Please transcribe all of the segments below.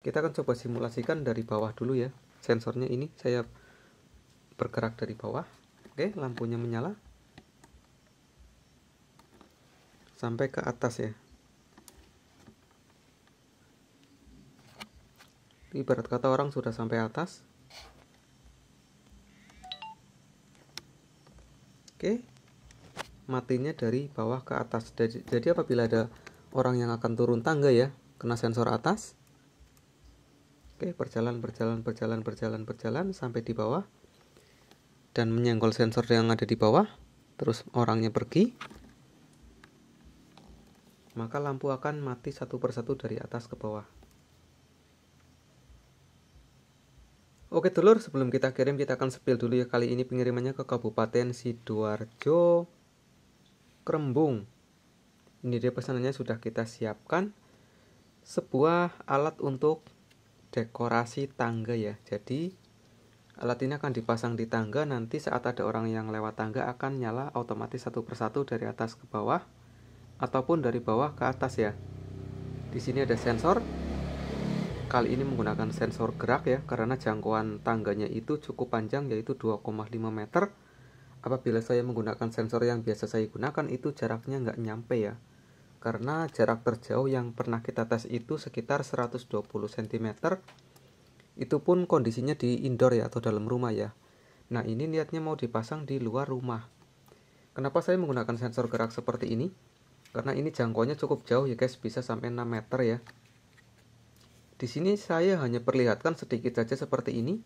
Kita akan coba simulasikan dari bawah dulu ya. Sensornya ini saya bergerak dari bawah. Oke, lampunya menyala sampai ke atas ya. Ibarat kata orang sudah sampai atas. Oke, matinya dari bawah ke atas. Jadi apabila ada orang yang akan turun tangga ya, kena sensor atas. Oke, berjalan sampai di bawah dan menyenggol sensor yang ada di bawah, terus orangnya pergi, maka lampu akan mati satu persatu dari atas ke bawah. Oke dulur, sebelum kita kirim kita akan spill dulu ya. Kali ini pengirimannya ke Kabupaten Sidoarjo, Krembung. Ini dia pesanannya sudah kita siapkan, sebuah alat untuk dekorasi tangga ya. Jadi alat ini akan dipasang di tangga, nanti saat ada orang yang lewat tangga akan nyala otomatis satu persatu dari atas ke bawah ataupun dari bawah ke atas ya. Di sini ada sensor. Kali ini menggunakan sensor gerak ya, karena jangkauan tangganya itu cukup panjang yaitu 2,5 meter. Apabila saya menggunakan sensor yang biasa saya gunakan itu jaraknya nggak nyampe ya. Karena jarak terjauh yang pernah kita tes itu sekitar 120 cm. Itu pun kondisinya di indoor ya, atau dalam rumah ya. Nah ini niatnya mau dipasang di luar rumah. Kenapa saya menggunakan sensor gerak seperti ini? Karena ini jangkauannya cukup jauh ya guys, bisa sampai 6 meter ya. Di sini saya hanya perlihatkan sedikit saja seperti ini.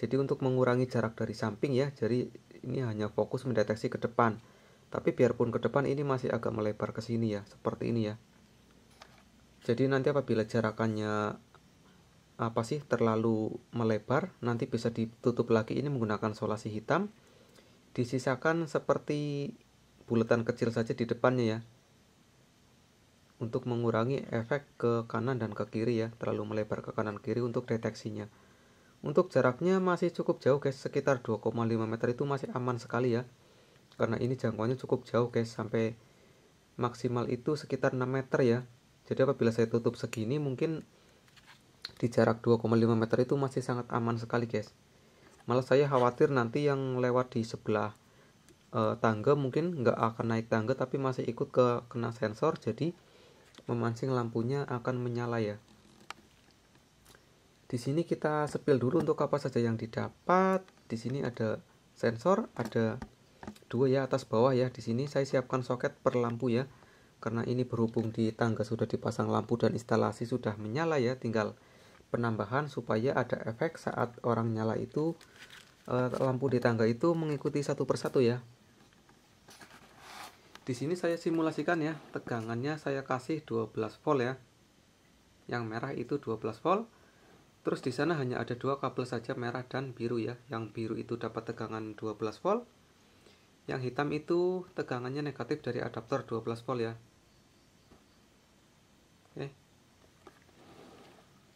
Jadi untuk mengurangi jarak dari samping ya, jadi ini hanya fokus mendeteksi ke depan. Tapi biarpun ke depan ini masih agak melebar ke sini ya, seperti ini ya. Jadi nanti apabila jarakannya terlalu melebar, nanti bisa ditutup lagi ini menggunakan solasi hitam. Disisakan seperti bulatan kecil saja di depannya ya, untuk mengurangi efek ke kanan dan ke kiri ya, terlalu melebar ke kanan kiri untuk deteksinya. Untuk jaraknya masih cukup jauh guys, sekitar 2,5 meter itu masih aman sekali ya. Karena ini jangkauannya cukup jauh guys, sampai maksimal itu sekitar 6 meter ya. Jadi apabila saya tutup segini mungkin di jarak 2,5 meter itu masih sangat aman sekali guys. Malah saya khawatir nanti yang lewat di sebelah tangga mungkin nggak akan naik tangga tapi masih ikut ke kena sensor, jadi memancing lampunya akan menyala ya. Di sini kita spill dulu untuk apa saja yang didapat. Di sini ada sensor, ada dua ya, atas bawah ya. Di sini saya siapkan soket per lampu ya. Karena ini berhubung di tangga sudah dipasang lampu dan instalasi sudah menyala ya, tinggal penambahan supaya ada efek saat orang nyala itu lampu di tangga itu mengikuti satu persatu ya. Di sini saya simulasikan ya, tegangannya saya kasih 12 volt ya. Yang merah itu 12 volt. Terus di sana hanya ada dua kabel saja, merah dan biru ya. Yang biru itu dapat tegangan 12 volt. Yang hitam itu tegangannya negatif dari adaptor 12 volt ya. Oke.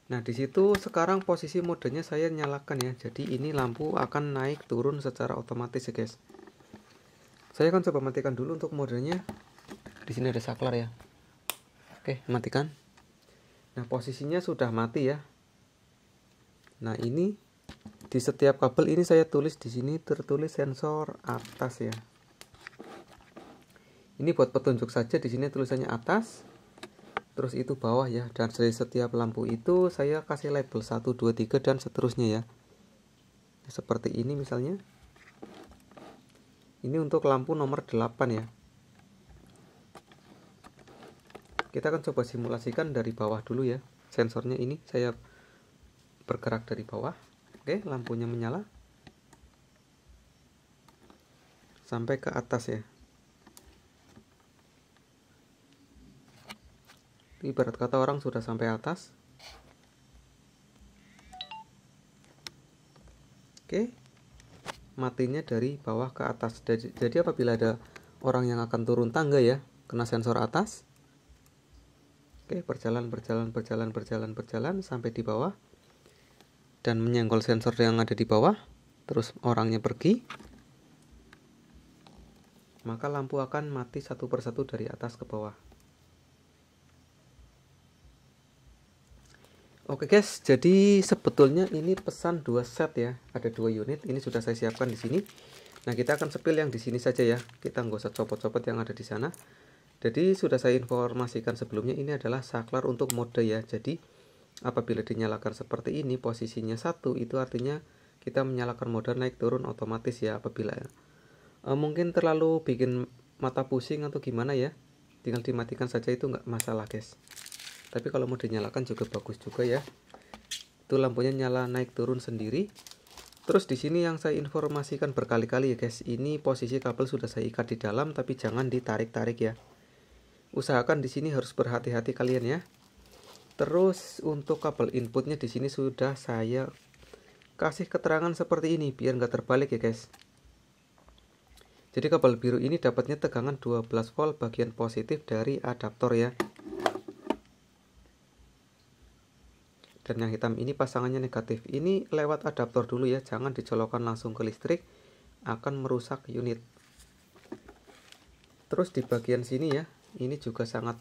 Nah, di situ sekarang posisi modenya saya nyalakan ya. Jadi ini lampu akan naik turun secara otomatis ya, guys. Saya akan coba matikan dulu untuk modenya. Di sini ada saklar ya. Oke, matikan. Nah, posisinya sudah mati ya. Nah, ini di setiap kabel ini saya tulis di sini tertulis sensor atas ya. Ini buat petunjuk saja, di sini tulisannya atas. Terus itu bawah ya, dan dari setiap lampu itu saya kasih label 1 2 3 dan seterusnya ya. Seperti ini misalnya. Ini untuk lampu nomor 8 ya. Kita akan coba simulasikan dari bawah dulu ya. Sensornya ini saya bergerak dari bawah. Oke, lampunya menyala sampai ke atas ya. Ibarat kata orang sudah sampai atas. Oke, matinya dari bawah ke atas. Jadi apabila ada orang yang akan turun tangga ya, kena sensor atas. Oke, berjalan sampai di bawah dan menyenggol sensor yang ada di bawah, terus orangnya pergi, maka lampu akan mati satu persatu dari atas ke bawah. Oke guys, jadi sebetulnya ini pesan 2 set ya, ada 2 unit. Ini sudah saya siapkan di sini. Nah, kita akan sepil yang di sini saja ya. Kita nggak usah copot-copot yang ada di sana. Jadi sudah saya informasikan sebelumnya, ini adalah saklar untuk mode ya. Jadi apabila dinyalakan seperti ini, posisinya 1, itu artinya kita menyalakan mode naik turun otomatis ya. Apabila mungkin terlalu bikin mata pusing atau gimana ya, tinggal dimatikan saja, itu nggak masalah guys. Tapi kalau mau dinyalakan juga bagus juga ya. Itu lampunya nyala naik turun sendiri. Terus di sini yang saya informasikan berkali-kali ya guys, ini posisi kabel sudah saya ikat di dalam, tapi jangan ditarik-tarik ya. Usahakan di sini harus berhati-hati kalian ya. Terus untuk kabel inputnya di sini sudah saya kasih keterangan seperti ini biar nggak terbalik ya guys. Jadi kabel biru ini dapatnya tegangan 12 volt bagian positif dari adaptor ya. Dan yang hitam ini pasangannya negatif. Ini lewat adaptor dulu ya, jangan dicolokkan langsung ke listrik, akan merusak unit. Terus di bagian sini ya, ini juga sangat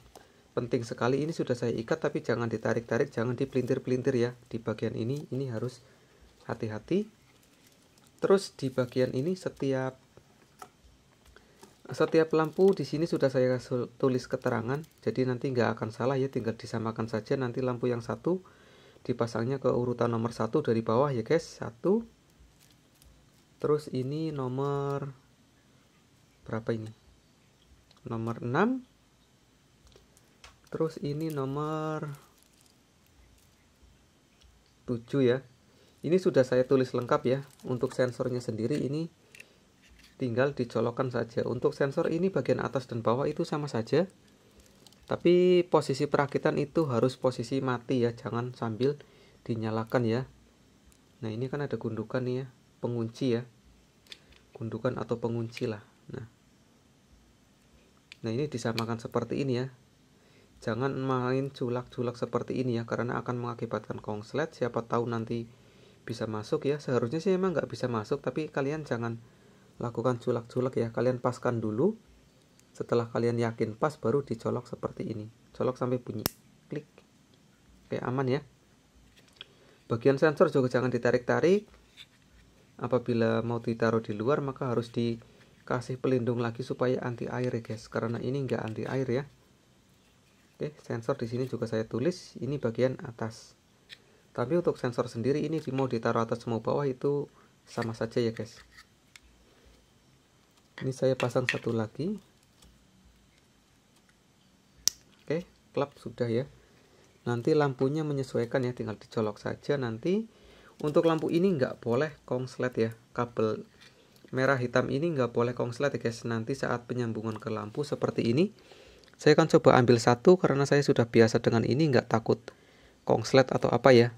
penting sekali. Ini sudah saya ikat, tapi jangan ditarik-tarik, jangan dipelintir-pelintir ya. Di bagian ini harus hati-hati. Terus di bagian ini setiap lampu di sini sudah saya tulis keterangan, jadi nanti nggak akan salah ya, tinggal disamakan saja. Nanti lampu yang satu dipasangnya ke urutan nomor 1 dari bawah ya guys. 1. Terus ini nomor berapa ini? Nomor 6. Terus ini nomor 7 ya. Ini sudah saya tulis lengkap ya. Untuk sensornya sendiri ini tinggal dicolokkan saja. Untuk sensor ini bagian atas dan bawah itu sama saja. Tapi posisi perakitan itu harus posisi mati ya, jangan sambil dinyalakan ya. Nah, ini kan ada gundukan nih ya, pengunci ya. Gundukan atau pengunci lah. Nah, ini disamakan seperti ini ya. Jangan main culak-culak seperti ini ya, karena akan mengakibatkan kongslet. Siapa tahu nanti bisa masuk ya. Seharusnya sih emang nggak bisa masuk, tapi kalian jangan lakukan culak-culak ya. Kalian paskan dulu. Setelah kalian yakin pas, baru dicolok seperti ini. Colok sampai bunyi klik. Oke, aman ya. Bagian sensor juga jangan ditarik-tarik. Apabila mau ditaruh di luar, maka harus dikasih pelindung lagi supaya anti air ya guys, karena ini enggak anti air ya. Oke, sensor di sini juga saya tulis, ini bagian atas. Tapi untuk sensor sendiri ini mau ditaruh atas mau bawah itu sama saja ya guys. Ini saya pasang satu lagi. Oke, klap sudah ya. Nanti lampunya menyesuaikan ya, tinggal dicolok saja. Nanti untuk lampu ini nggak boleh kongslet ya, kabel merah hitam ini nggak boleh kongslet ya guys. Nanti saat penyambungan ke lampu seperti ini, saya akan coba ambil satu karena saya sudah biasa dengan ini, nggak takut kongslet atau apa ya.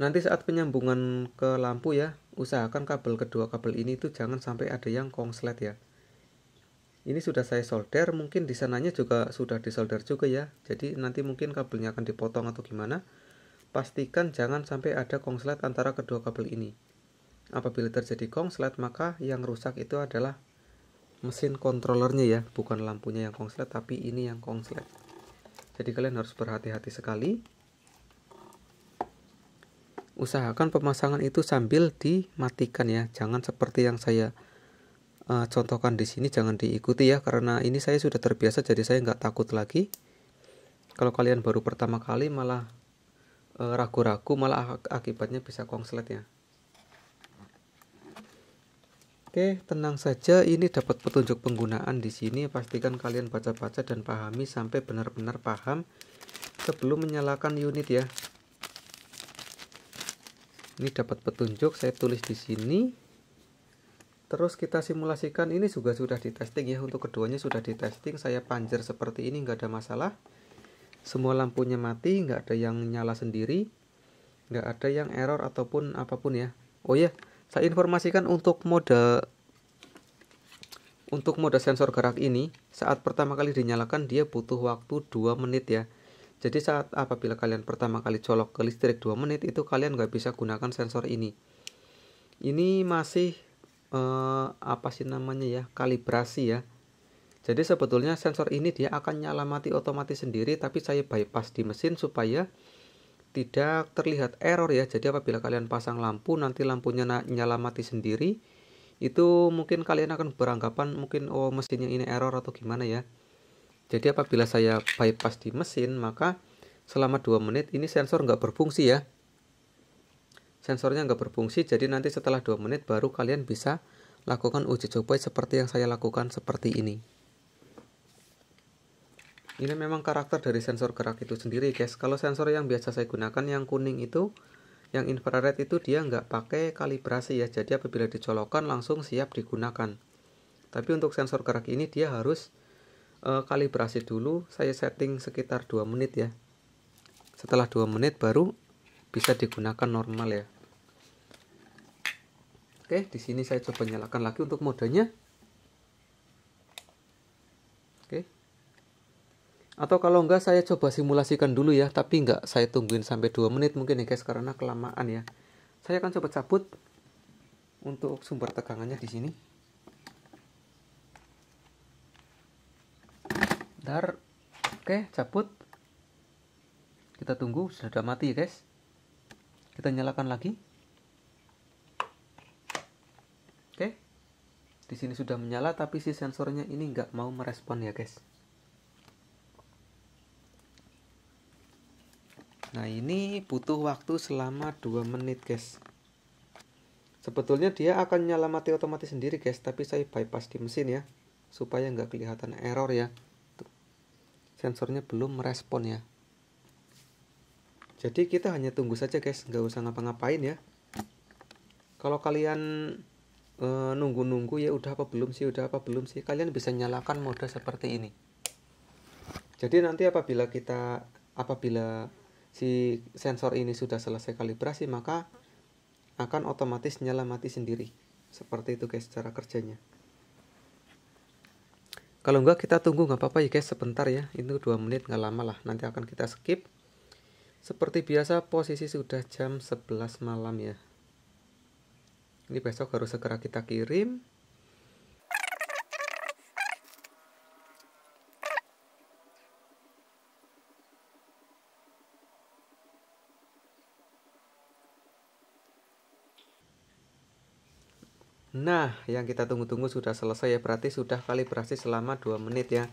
Nanti saat penyambungan ke lampu ya, usahakan kedua kabel ini itu jangan sampai ada yang kongslet ya. Ini sudah saya solder, mungkin di sananya juga sudah disolder juga ya. Jadi nanti mungkin kabelnya akan dipotong atau gimana. Pastikan jangan sampai ada kongslet antara kedua kabel ini. Apabila terjadi kongslet, maka yang rusak itu adalah mesin kontrolernya ya, bukan lampunya yang kongslet, tapi ini yang kongslet. Jadi kalian harus berhati-hati sekali. Usahakan pemasangan itu sambil dimatikan ya, jangan seperti yang saya contohkan di sini, jangan diikuti ya, karena ini saya sudah terbiasa, jadi saya nggak takut lagi. Kalau kalian baru pertama kali malah ragu-ragu, malah akibatnya bisa kongslet ya. Oke, tenang saja, ini dapat petunjuk penggunaan di sini. Pastikan kalian baca-baca dan pahami sampai benar-benar paham sebelum menyalakan unit ya. Ini dapat petunjuk, saya tulis di sini. Terus kita simulasikan, ini juga sudah di testing ya. Untuk keduanya sudah di testing, saya panjer seperti ini, nggak ada masalah. Semua lampunya mati, nggak ada yang nyala sendiri, nggak ada yang error ataupun apapun ya. Oh ya, saya informasikan untuk mode sensor gerak ini, saat pertama kali dinyalakan dia butuh waktu 2 menit ya. Jadi saat apabila kalian pertama kali colok ke listrik 2 menit, itu kalian nggak bisa gunakan sensor ini. Ini masih apa sih namanya ya, kalibrasi ya. Jadi sebetulnya sensor ini dia akan nyala mati otomatis sendiri, tapi saya bypass di mesin supaya tidak terlihat error ya. Jadi apabila kalian pasang lampu nanti lampunya nyala mati sendiri, itu mungkin kalian akan beranggapan mungkin oh mesinnya ini error atau gimana ya. Jadi apabila saya bypass di mesin, maka selama 2 menit ini sensor nggak berfungsi ya. Sensornya nggak berfungsi, jadi nanti setelah 2 menit baru kalian bisa lakukan uji coba seperti yang saya lakukan seperti ini. Ini memang karakter dari sensor gerak itu sendiri guys. Kalau sensor yang biasa saya gunakan yang kuning itu, yang infrared itu dia nggak pakai kalibrasi ya. Jadi apabila dicolokkan langsung siap digunakan. Tapi untuk sensor gerak ini dia harus kalibrasi dulu. Saya setting sekitar 2 menit ya. Setelah 2 menit baru bisa digunakan normal ya. Oke, di sini saya coba nyalakan lagi untuk modenya. Oke. Atau kalau enggak saya coba simulasikan dulu ya, tapi enggak saya tungguin sampai 2 menit mungkin ya guys, karena kelamaan ya. Saya akan coba cabut untuk sumber tegangannya di sini. Bentar. Oke, cabut. Kita tunggu, sudah mati ya guys. Kita nyalakan lagi. Oke. Di sini sudah menyala tapi si sensornya ini enggak mau merespon ya guys. Nah ini butuh waktu selama 2 menit guys. Sebetulnya dia akan nyala mati otomatis sendiri guys, tapi saya bypass di mesin ya, supaya nggak kelihatan error ya. Tuh. Sensornya belum merespon ya. Jadi kita hanya tunggu saja guys, nggak usah ngapa-ngapain ya. Kalau kalian nunggu-nunggu ya udah apa belum sih, kalian bisa nyalakan mode seperti ini. Jadi nanti apabila si sensor ini sudah selesai kalibrasi, maka akan otomatis nyala mati sendiri. Seperti itu guys cara kerjanya. Kalau enggak kita tunggu nggak apa-apa ya guys, sebentar ya. Itu 2 menit nggak lama lah. Nanti akan kita skip. Seperti biasa posisi sudah jam 11 malam ya. Ini besok harus segera kita kirim. Nah, yang kita tunggu-tunggu sudah selesai ya, berarti sudah kalibrasi selama 2 menit ya.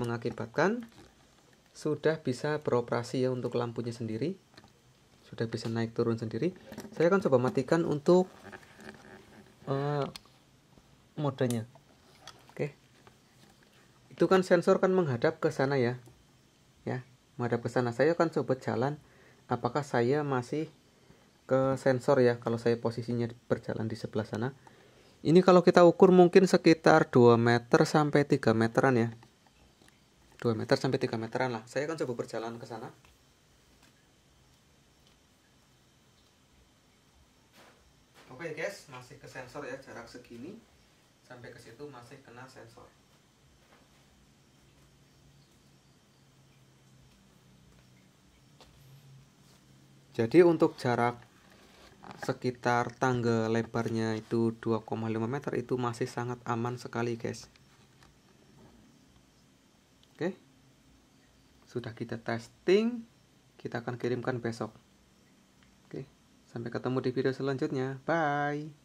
Mengakibatkan sudah bisa beroperasi ya untuk lampunya sendiri. Sudah bisa naik turun sendiri. Saya akan coba matikan untuk modenya. Oke. Itu kan sensor kan menghadap ke sana ya. Ya, menghadap ke sana. Saya akan coba jalan apakah saya masih ke sensor ya, kalau saya posisinya berjalan di sebelah sana. Ini kalau kita ukur mungkin sekitar 2 meter sampai 3 meteran ya. 2 meter sampai 3 meteran lah. Saya akan coba berjalan ke sana. Oke guys, masih ke sensor ya, jarak segini. Sampai ke situ masih kena sensor. Jadi untuk jarak sekitar tangga lebarnya itu 2,5 meter itu masih sangat aman sekali guys. Oke, sudah kita testing, kita akan kirimkan besok. Oke, sampai ketemu di video selanjutnya, bye.